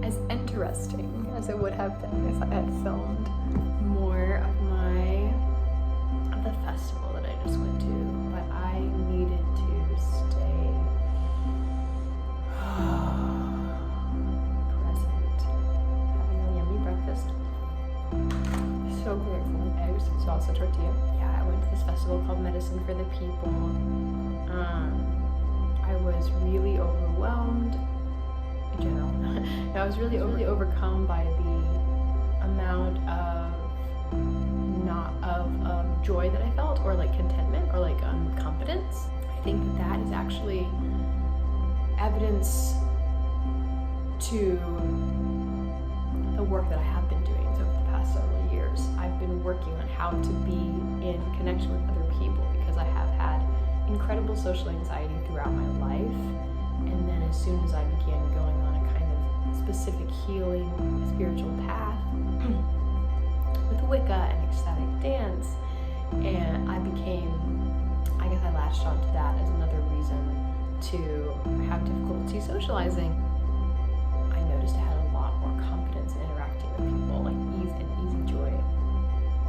As interesting as it would have been if I had filmed more of the festival that I just went to, but I needed to stay present. Having a yummy breakfast. So grateful. Eggs, salsa, tortilla. Yeah, I went to this festival called Medicine for the People. I was really overwhelmed. In general, I was really overcome by the amount of joy that I felt, or like contentment, or like confidence. I think that is actually evidence to the work that I have been doing over the past several years. I've been working on how to be in connection with other people because I have had incredible social anxiety throughout my life. And then as soon as I began going on a kind of specific healing spiritual path with Wicca and ecstatic dance, and I guess I latched onto that as another reason to have difficulty socializing. I noticed I had a lot more confidence in interacting with people, like easy joy.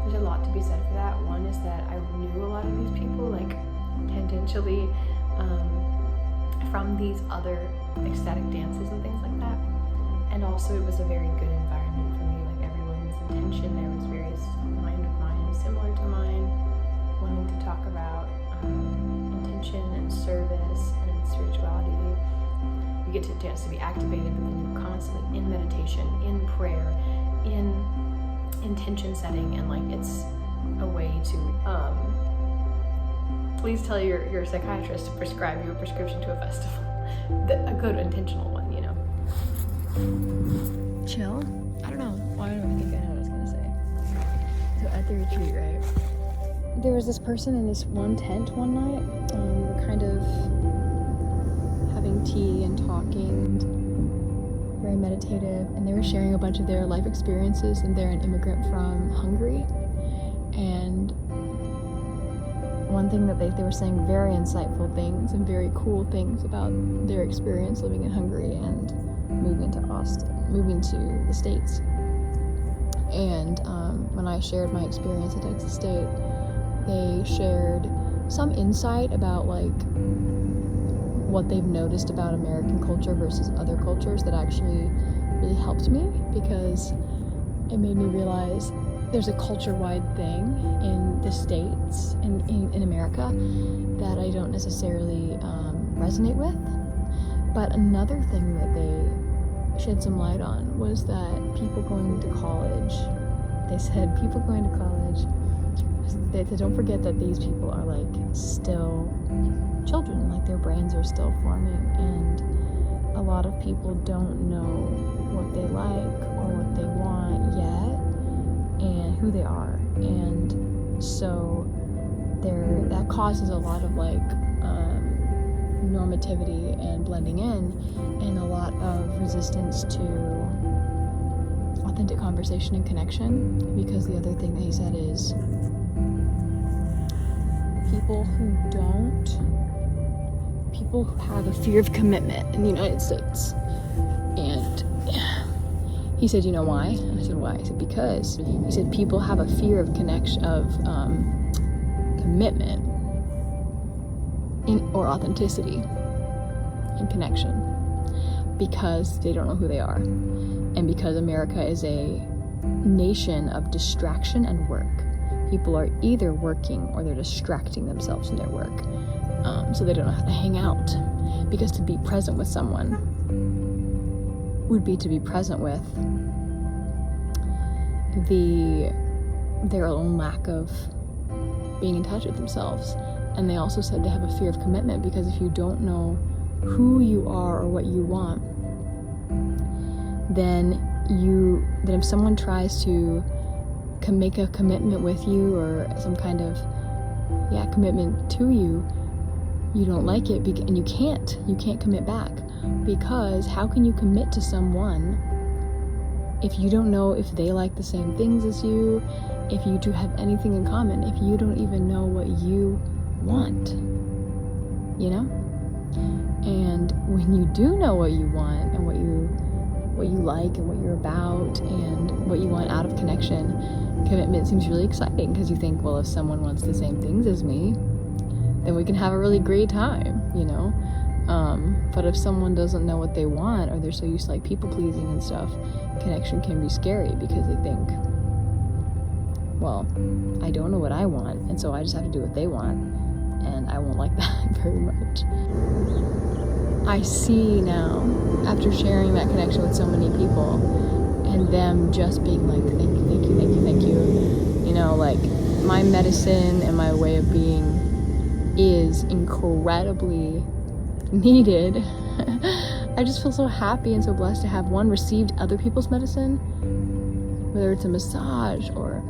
There's a lot to be said for that. One is that I knew a lot of these people, like tangentially, from these other ecstatic dances and things like that. And also it was a very good environment for me, like everyone's intention there was very aligned with mine, similar to mine, wanting to talk about intention and service and spirituality. You get a chance to be activated, but then you're constantly in meditation, in prayer, in intention setting, and like it's a way to please tell your psychiatrist to prescribe you a prescription to a festival. A good intentional one, you know. Chill? I don't know. Well, I don't even think I know what I was gonna say. So at the retreat, right? There was this person in this one tent one night. We were kind of having tea and talking, very meditative, and they were sharing a bunch of their life experiences, and they're an immigrant from Hungary. And one thing that they were saying very insightful things and very cool things about their experience living in Hungary and moving to the States. And when I shared my experience at Texas State, they shared some insight about like what they've noticed about American culture versus other cultures that actually really helped me, because it made me realize there's a culture-wide thing in the States, in America, that I don't necessarily resonate with. But another thing that they shed some light on was that people going to college, they said people going to college, they said don't forget that these people are like still children, like their brains are still forming, and a lot of people don't know what they like or what they want yet, and who they are, and so that causes a lot of like normativity and blending in, and a lot of resistance to authentic conversation and connection. Because the other thing that he said is people who have a fear of commitment in the United States. And he said, you know why? And I said, why? He said, because he said people have a fear of commitment or authenticity and connection, because they don't know who they are, and because America is a nation of distraction and work. People are either working or they're distracting themselves from their work, so they don't know how to hang out, because to be present with someone would be to be present with their own lack of being in touch with themselves. And they also said they have a fear of commitment, because if you don't know who you are or what you want, then if someone tries to make a commitment with you, or some kind of commitment to you, you don't like it, and you can't commit back, because how can you commit to someone if you don't know if they like the same things as you, if you two have anything in common, if you don't even know what you want, you know? And when you do know what you want and what you like and what you're about and what you want out of connection, commitment seems really exciting because you think, well, if someone wants the same things as me, then we can have a really great time, you know? But if someone doesn't know what they want, or they're so used to like people pleasing and stuff, connection can be scary because they think, well, I don't know what I want, and so I just have to do what they want, and I won't like that very much. I see now, after sharing that connection with so many people, and them just being like, thank you, thank you, thank you, thank you. You know, like, my medicine and my way of being is incredibly needed. I just feel so happy and so blessed to have, one, received other people's medicine, whether it's a massage or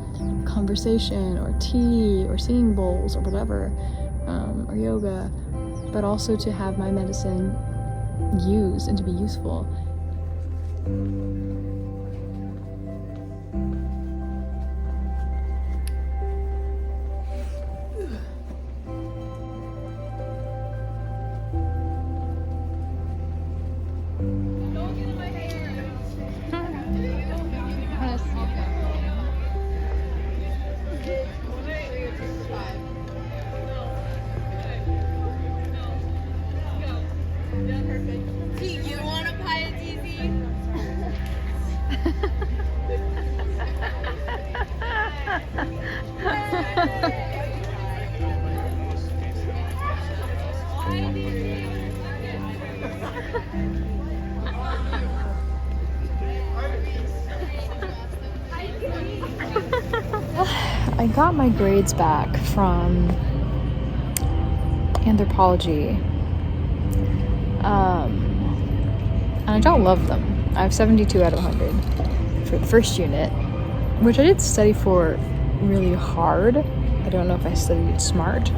conversation or tea or singing bowls or whatever, or yoga, but also to have my medicine used and to be useful. I got my grades back from anthropology, and I don't love them. I have 72 out of 100 for the first unit, which I did study for really hard. I don't know if I studied smart.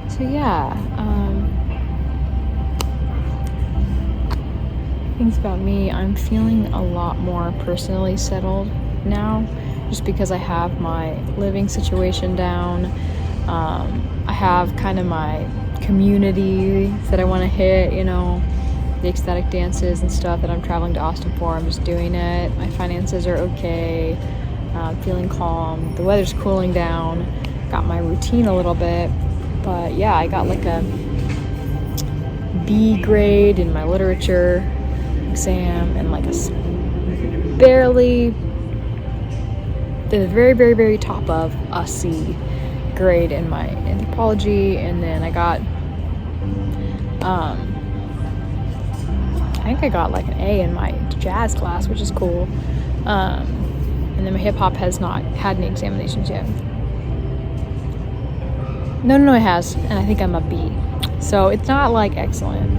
So yeah, things about me, I'm feeling a lot more personally settled now, just because I have my living situation down. I have kind of my community that I want to hit, you know, the ecstatic dances and stuff that I'm traveling to Austin for. I'm just doing it. My finances are okay. I'm feeling calm. The weather's cooling down. Got my routine a little bit. But yeah, I got like a B grade in my literature exam and like the very, very, very top of a C grade in my anthropology. And then I got I think I got like an A in my jazz class, which is cool. And then my hip hop has not had any examinations yet. No, it has, and I think I'm a B. So it's not like excellent.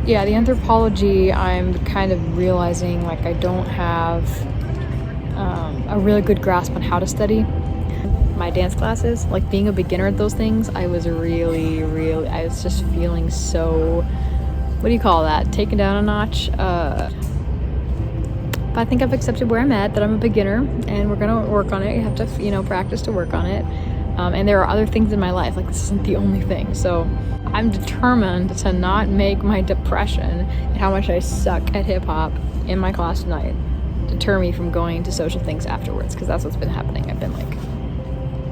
The anthropology, I'm kind of realizing like I don't have a really good grasp on how to study. My dance classes, like being a beginner at those things, I was just feeling so, what do you call that? Taken down a notch. But I think I've accepted where I'm at, that I'm a beginner, and we're gonna work on it. You have to, practice to work on it. And there are other things in my life, like this isn't the only thing. So I'm determined to not make my depression and how much I suck at hip hop in my class tonight deter me from going to social things afterwards, because that's what's been happening. I've been like,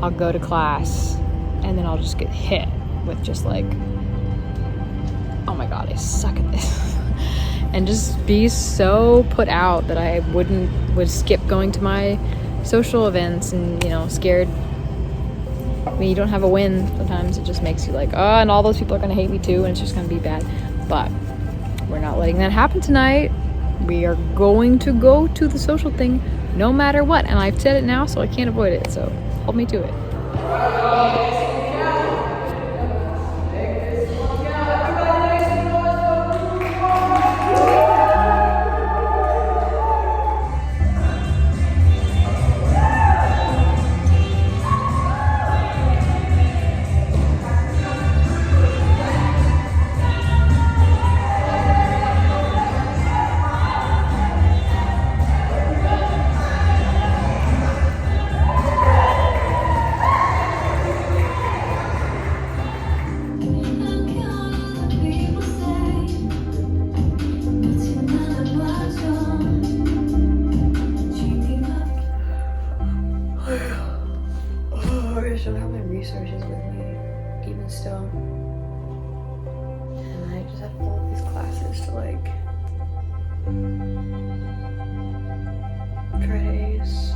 I'll go to class and then I'll just get hit with just like, oh my god, I suck at this. And just be so put out that I would skip going to my social events and, scared. When you don't have a win, sometimes it just makes you like, oh, and all those people are going to hate me too, and it's just going to be bad. But we're not letting that happen tonight. We are going to go to the social thing no matter what. And I've said it now, so I can't avoid it. So hold me to it. just don't have my resources with me, even still. And I just have all of these classes to like try to ace.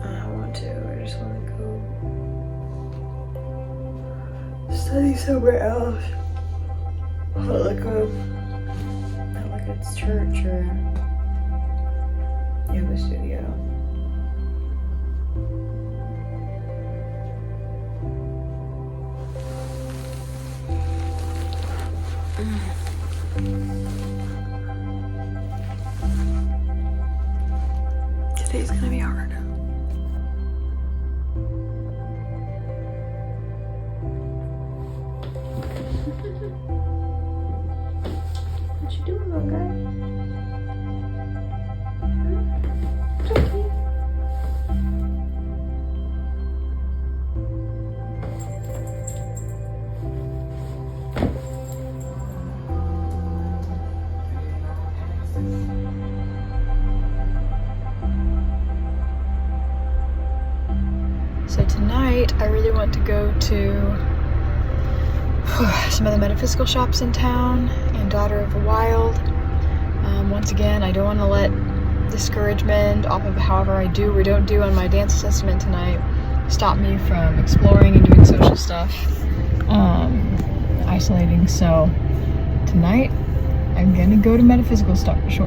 I want to, I just want to go study somewhere else. Like a church or a yoga studio. Today's gonna be hard. What you doing, little guy? So tonight, I really want to go to some of the metaphysical shops in town and Daughter of the Wild. Once again, I don't want to let discouragement off of however I do or don't do on my dance assessment tonight stop me from exploring and doing social stuff, isolating. So tonight, I'm gonna go to metaphysical stores,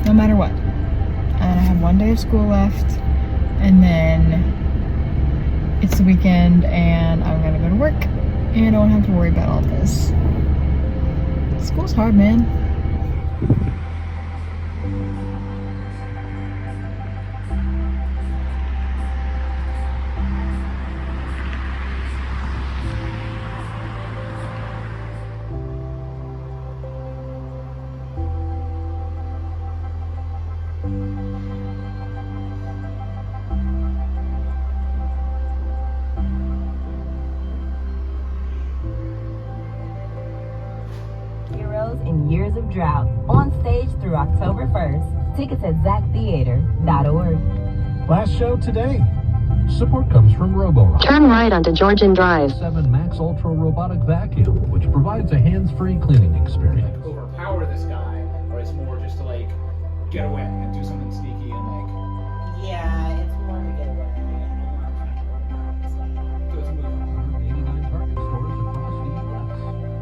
no matter what. And I have one day of school left, and then it's the weekend, and I'm gonna go to work, and I don't have to worry about all this. School's hard, man. In years of drought, on stage through October 1st. Tickets at zachtheater.org. Last show today. Support comes from Roborock. Turn right onto Georgian Drive. 7 Max Ultra Robotic Vacuum, which provides a hands-free cleaning experience. Like overpower this guy, or it's more just to like get away and do something sneaky and like. Yeah, it's more to get away. So it's a move. 89 Target stores across the U.S.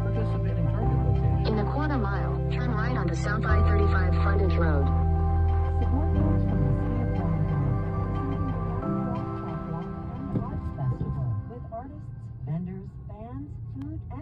Participating Target locations. In a quarter mile, turn right onto South I-35 Frontage Road. Support comes from the Skate Festival with artists, vendors, fans, food, and